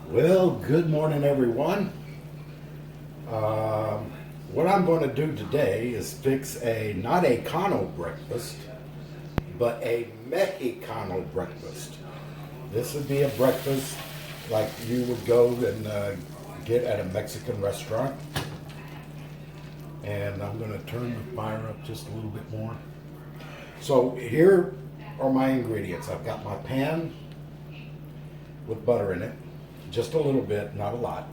Well, good morning, everyone. What I'm going to do today is fix not a Cano breakfast, but a Mexicano breakfast. This would be a breakfast like you would go and get at a Mexican restaurant. And I'm going to turn the fire up just a little bit more. So here are my ingredients. I've got my pan with butter in it, just a little bit, not a lot.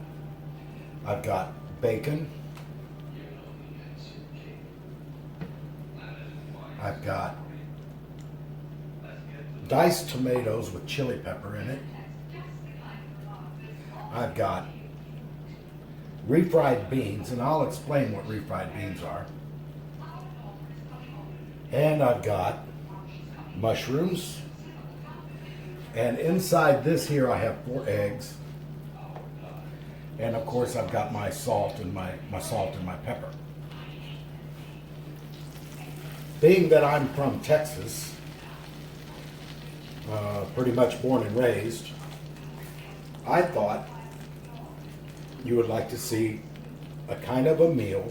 I've got bacon. I've got diced tomatoes with chili pepper in it. I've got refried beans, and I'll explain what refried beans are. And I've got mushrooms. And inside this here I have 4 eggs. And of course I've got my salt and my pepper. Being that I'm from Texas, pretty much born and raised, I thought you would like to see a kind of a meal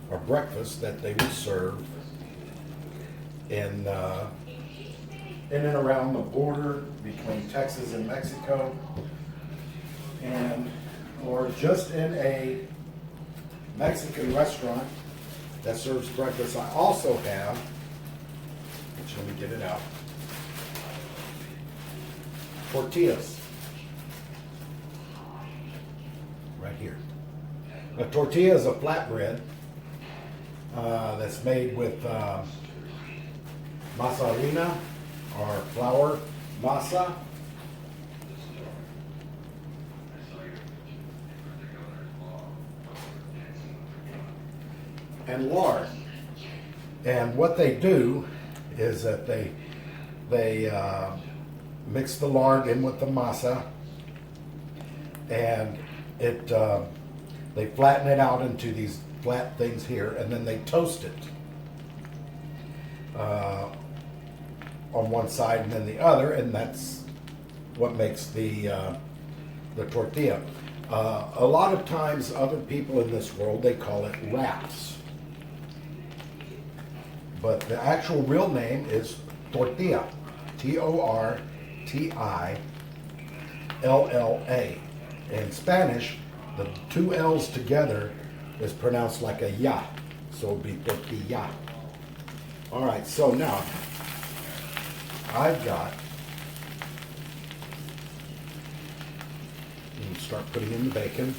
or breakfast that they would serve in and around the border between Texas and Mexico, or just in a Mexican restaurant that serves breakfast. I also have, let me get it out, tortillas, right here. A tortilla is a flatbread that's made with masa harina, or flour masa, and lard. And what they do is that they mix the lard in with the masa, and they flatten it out into these flat things here, and then they toast it on one side and then the other, and that's what makes the tortilla. A lot of times other people in this world, they call it wraps, but the actual real name is tortilla, Tortilla. In Spanish, the 2 L's together is pronounced like a ya, so it'll be tortilla. All right, so now I've got, and start putting in the bacon.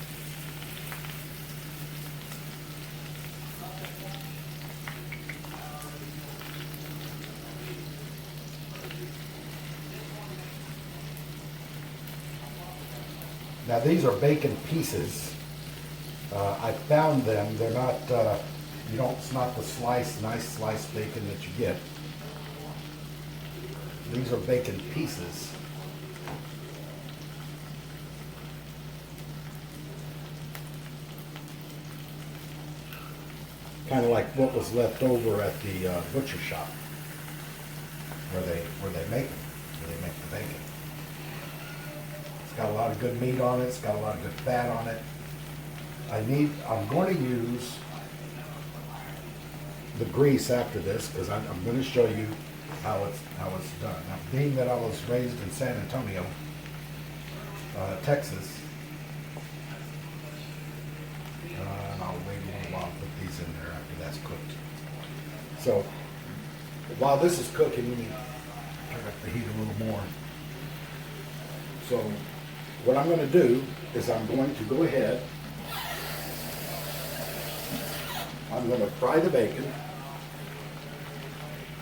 Now these are bacon pieces. I found them. They're not, it's not the nice sliced bacon that you get. These are bacon pieces. Kind of like what was left over at the butcher shop, where they make the bacon. It's got a lot of good meat on it. It's got a lot of good fat on it. I'm going to use the grease after this, because I'm going to show you how it's done. Now, being that I was raised in San Antonio, Texas, and I'll wait a little while to put these in there after that's cooked. So while this is cooking, let me turn up the heat a little more. So what I'm going to do is I'm going to go ahead, I'm going to fry the bacon,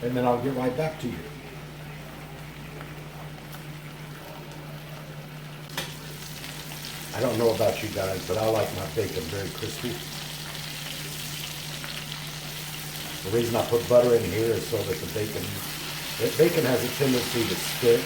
and then I'll get right back to you. I don't know about you guys, but I like my bacon very crispy. The reason I put butter in here is so that the bacon has a tendency to stick.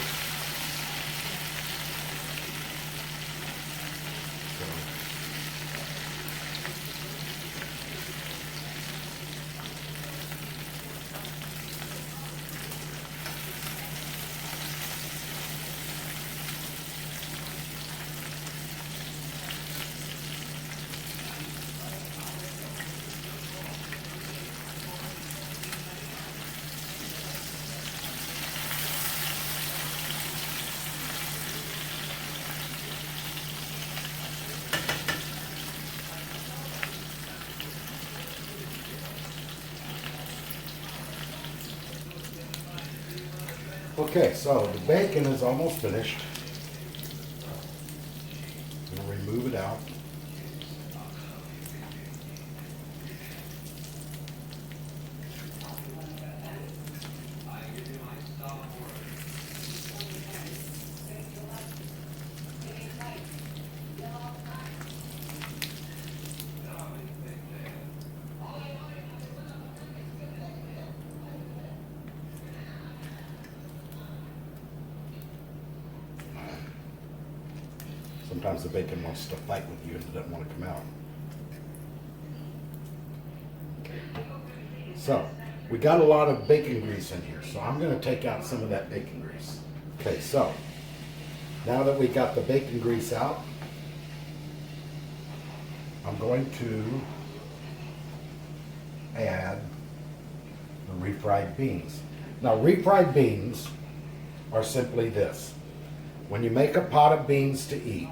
Okay, so the bacon is almost finished. I'm going to remove it out. Sometimes the bacon wants to fight with you and it doesn't want to come out. Okay. So, we got a lot of bacon grease in here, so I'm going to take out some of that bacon grease. Okay, so, now that we got the bacon grease out, I'm going to add the refried beans. Now, refried beans are simply this. When you make a pot of beans to eat,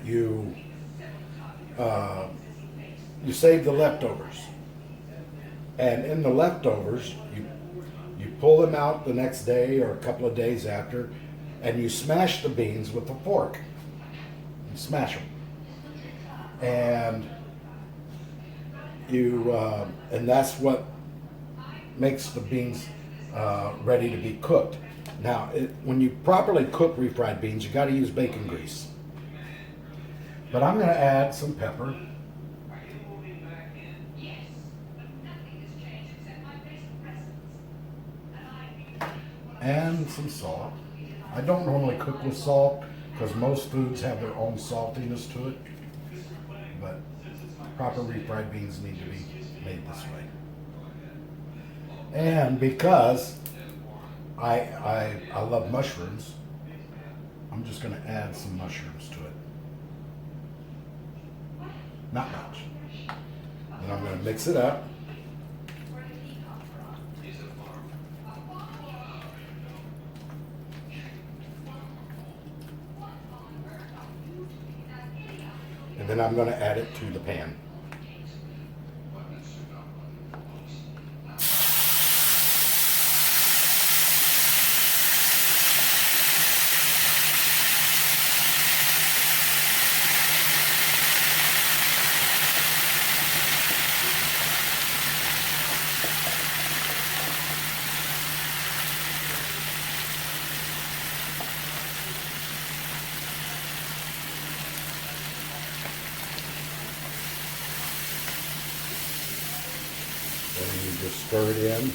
you save the leftovers, and in the leftovers, you pull them out the next day or a couple of days after, and you smash the beans with a fork. You smash them, and and that's what makes the beans ready to be cooked. Now, when you properly cook refried beans, you got to use bacon grease. But I'm going to add some pepper. And some salt. I don't normally cook with salt because most foods have their own saltiness to it. But proper refried beans need to be made this way. And because I love mushrooms, I'm just going to add some mushrooms to it. Not much. And I'm going to mix it up. And then I'm going to add it to the pan. And you just stir it in.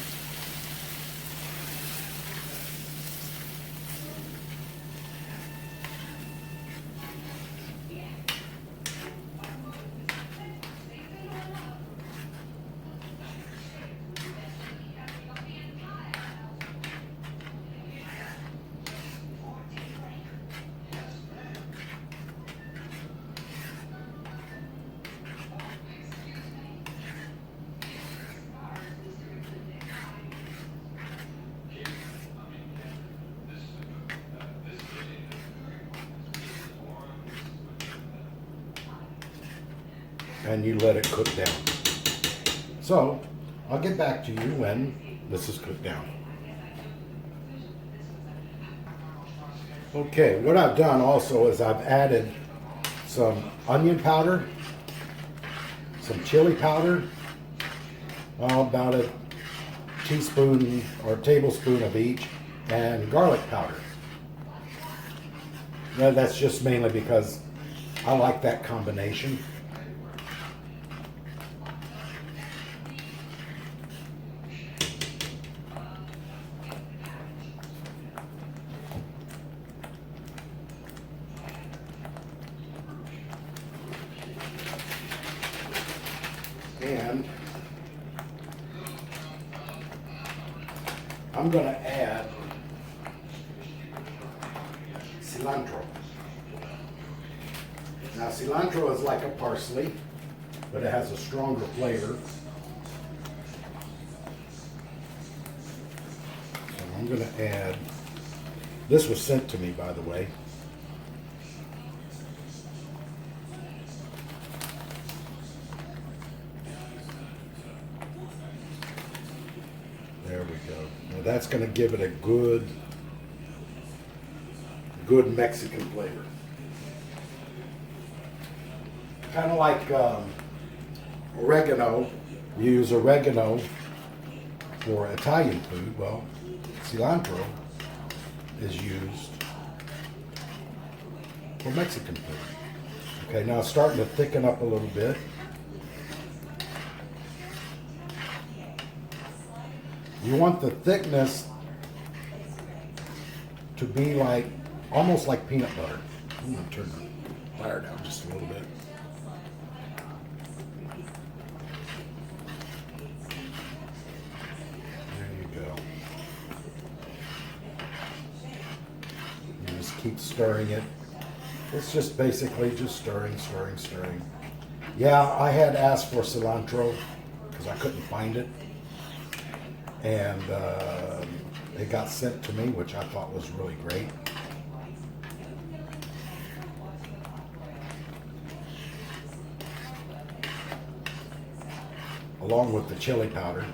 And you let it cook down. So, I'll get back to you when this is cooked down. Okay, what I've done also is I've added some onion powder, some chili powder, about a teaspoon or tablespoon of each, and garlic powder. Now, that's just mainly because I like that combination. And I'm going to add cilantro. Now, cilantro is like a parsley, but it has a stronger flavor. So I'm going to add, this was sent to me, by the way. There we go. Now that's going to give it a good Mexican flavor. Kind of like oregano. You use oregano for Italian food. Well, cilantro is used for Mexican food. Okay, now it's starting to thicken up a little bit. You want the thickness to be like, almost like peanut butter. I'm going to turn the fire down just a little bit. There you go. You just keep stirring it. It's just basically just stirring. Yeah, I had asked for cilantro because I couldn't find it. And it got sent to me, which I thought was really great. Along with the chili powder.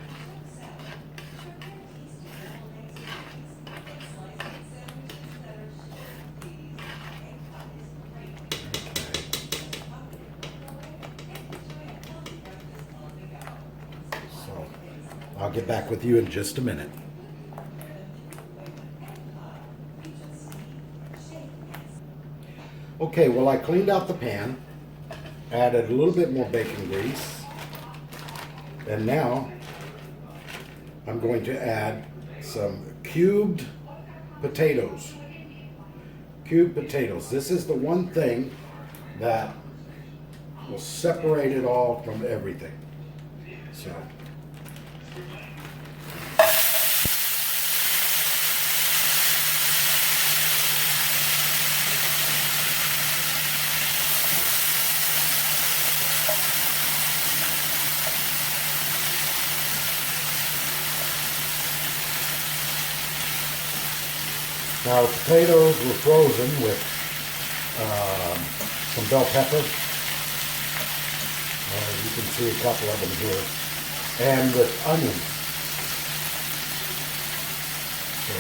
So I'll get back with you in just a minute. Okay, well, I cleaned out the pan, added a little bit more bacon grease, and now I'm going to add some cubed potatoes. Cubed potatoes. This is the one thing that will separate it all from everything. So. Now, the potatoes were frozen with some bell pepper. You can see a couple of them here. And with onions. So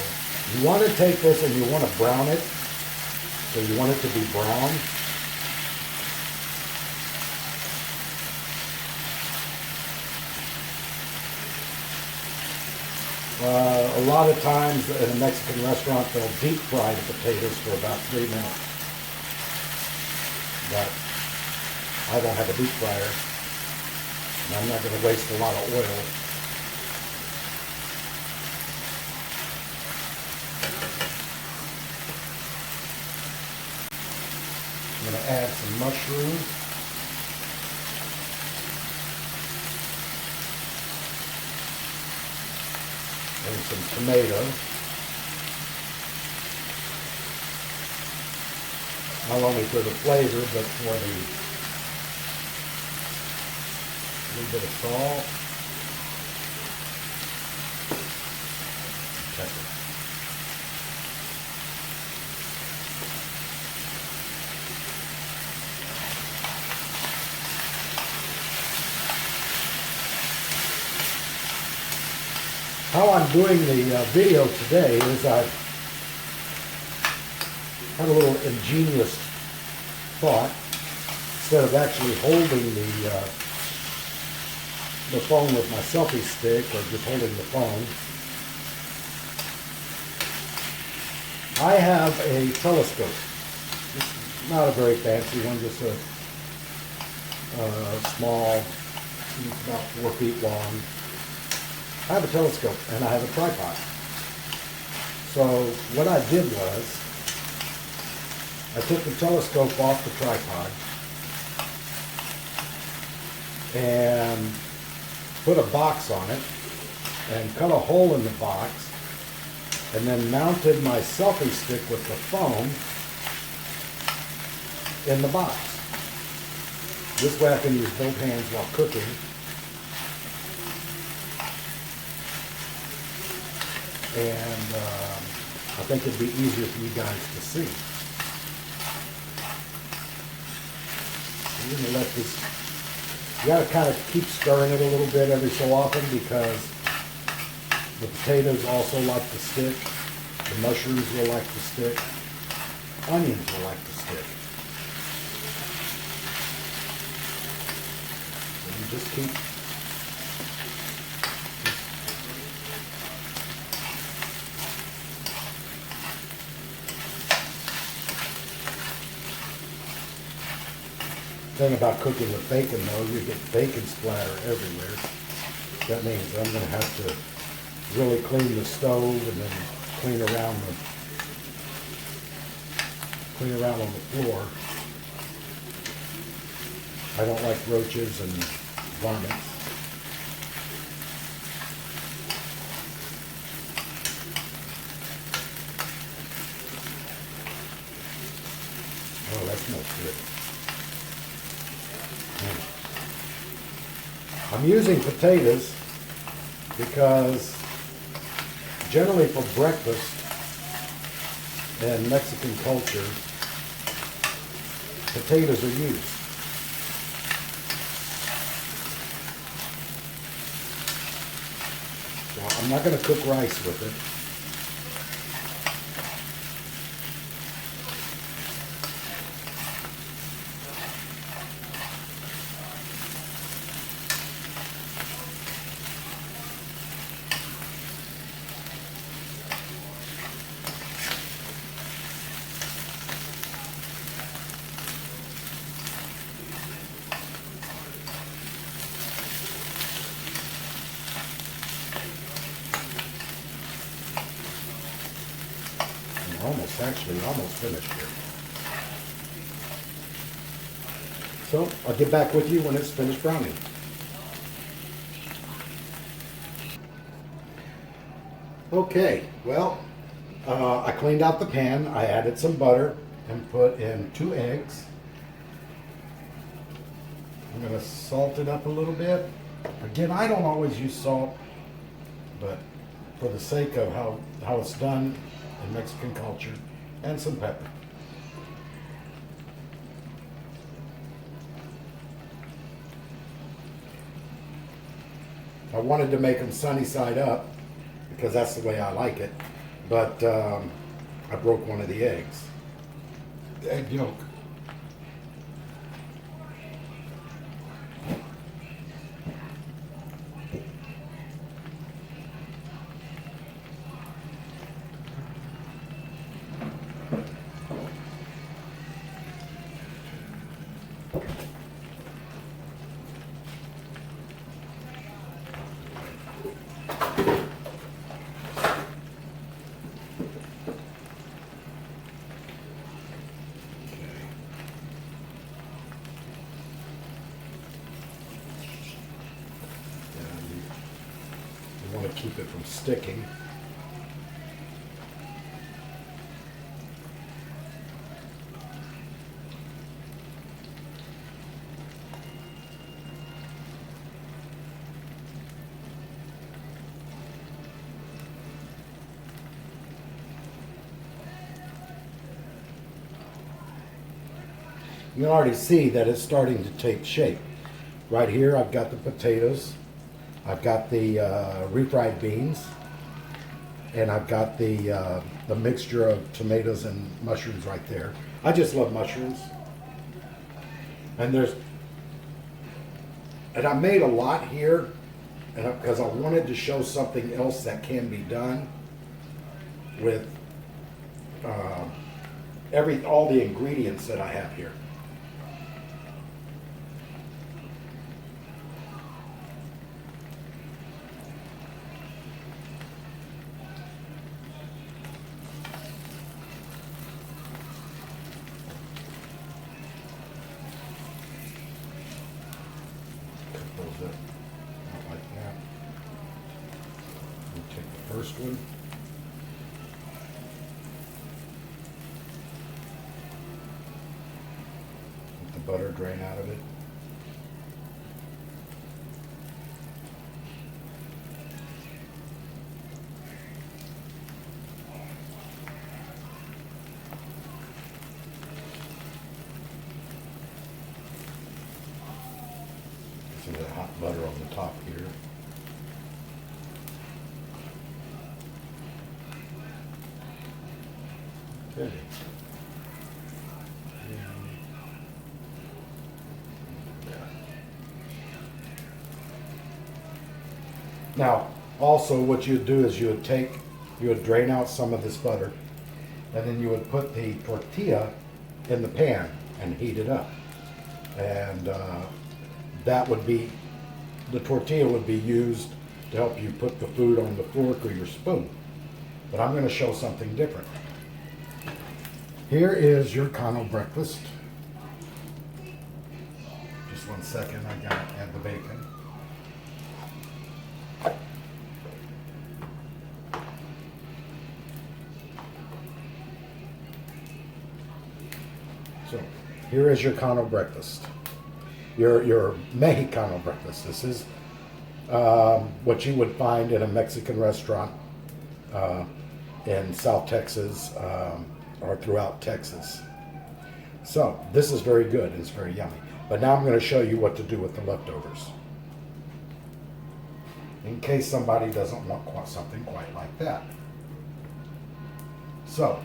you want to take this and you want to brown it. So you want it to be brown. A lot of times in a Mexican restaurant, they'll deep fry the potatoes for about 3 minutes. But I don't have a deep fryer, and I'm not going to waste a lot of oil. I'm going to add some mushrooms. And some tomato. Not only for the flavor, but for the little bit of salt. Pepper. How I'm doing the video today is I've had a little ingenious thought. Instead of actually holding the phone with my selfie stick or just holding the phone, I have a telescope. It's not a very fancy one, just a small, about 4 feet long. I have a telescope and I have a tripod. So what I did was, I took the telescope off the tripod and put a box on it and cut a hole in the box and then mounted my selfie stick with the phone in the box. This way I can use both hands while cooking. And I think it'd be easier for you guys to see. You're gonna let this, you gotta kind of keep stirring it a little bit every so often because The potatoes also like to stick. The mushrooms will like to stick. Onions will like to stick. So you just keep thing about cooking with bacon though, you get bacon splatter everywhere. That means I'm going to have to really clean the stove and then clean around on the floor. I don't like roaches and varmints. Oh, that smells good. I'm using potatoes because generally for breakfast in Mexican culture, potatoes are used. Well, I'm not going to cook rice with it. Almost finished here. So I'll get back with you when it's finished browning. Okay, well, I cleaned out the pan. I added some butter and put in 2 eggs. I'm going to salt it up a little bit. Again, I don't always use salt, but for the sake of how it's done in Mexican culture, and some pepper. I wanted to make them sunny side up because that's the way I like it, but I broke one of the eggs. The egg yolk. Want to keep it from sticking. You can already see that it's starting to take shape. Right here I've got the potatoes. I've got the refried beans, and I've got the mixture of tomatoes and mushrooms right there. I just love mushrooms. And I made a lot here, and because I wanted to show something else that can be done with all the ingredients that I have here. Those up like that. We'll take the first one. Let the butter drain out of it. Some of that hot butter on the top here. Okay. Now, also what you'd do is you would drain out some of this butter, and then you would put the tortilla in the pan and heat it up. And the tortilla would be used to help you put the food on the fork or your spoon. But I'm going to show something different. Here is your Kano breakfast. Just 1 second, I gotta add the bacon. So, here is your Kano breakfast. Your Mexicano breakfast. This is what you would find in a Mexican restaurant in South Texas or throughout Texas. So this is very good. It's very yummy. But now I'm going to show you what to do with the leftovers, in case somebody doesn't want something quite like that. So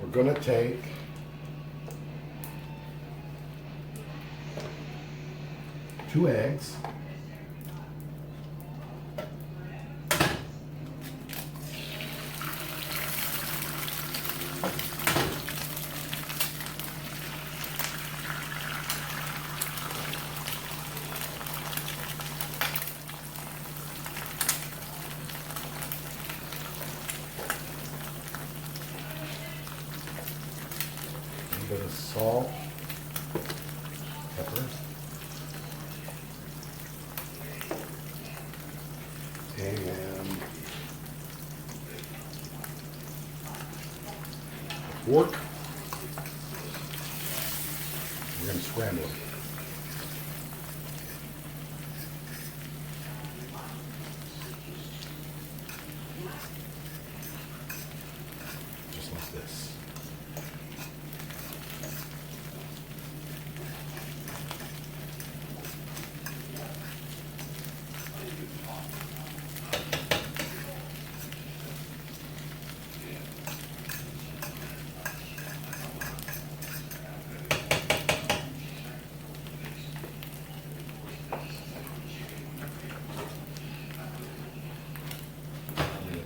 we're going to take two eggs, a little bit of salt, pepper, and a fork. We're going to scramble it. Just like this.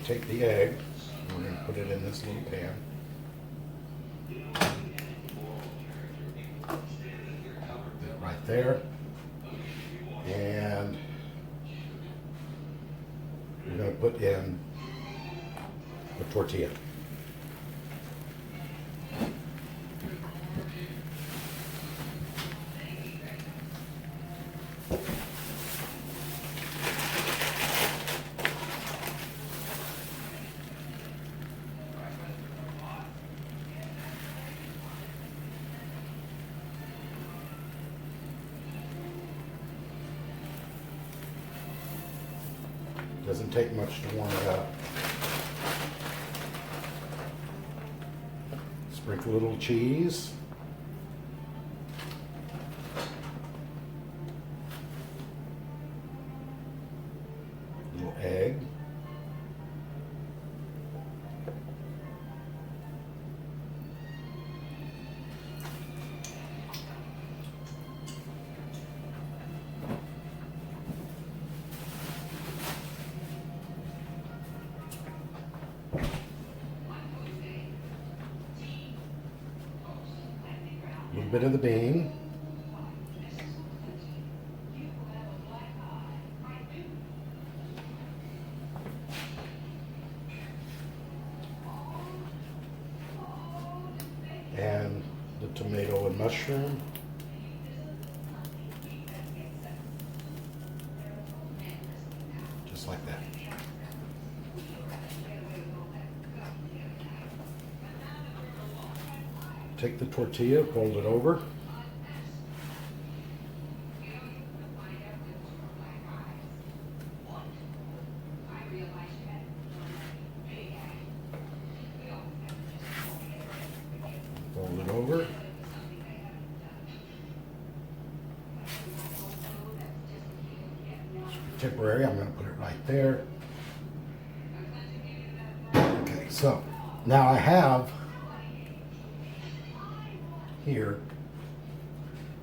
Take the egg, and we're going to put it in this little pan. Put it right there. And we're going to put in the tortilla. Doesn't take much to warm it up. Sprinkle a little cheese. A little egg. A little bit of the bean. And the tomato and mushroom. Just like that. Take the tortilla, fold it over. Fold it over. Temporary, I'm going to put it right there. So now I have here,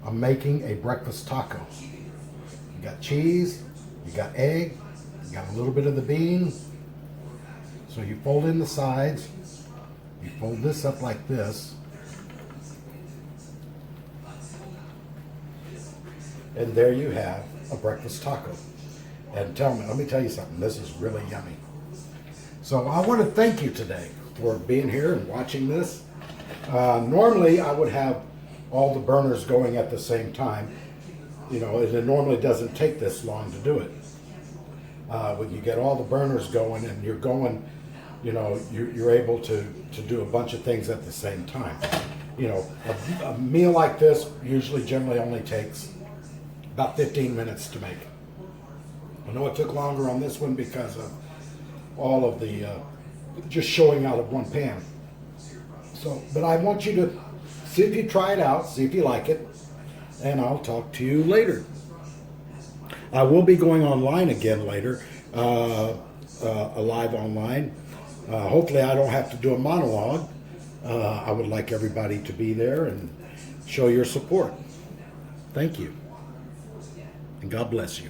I'm making a breakfast taco. You got cheese, you got egg, you got a little bit of the bean. So you fold in the sides, you fold this up like this, and there you have a breakfast taco. And let me tell you something, this is really yummy. So I want to thank you today for being here and watching this. Normally I would have all the burners going at the same time. You know, it normally doesn't take this long to do it. When you get all the burners going and you're going, you know, you're able to do a bunch of things at the same time. You know, a meal like this generally only takes about 15 minutes to make. I know it took longer on this one because of all of the just showing out of one pan. So, but I want you to see if you try it out, see if you like it, and I'll talk to you later. I will be going online again later, live online. Hopefully I don't have to do a monologue. I would like everybody to be there and show your support. Thank you. And God bless you.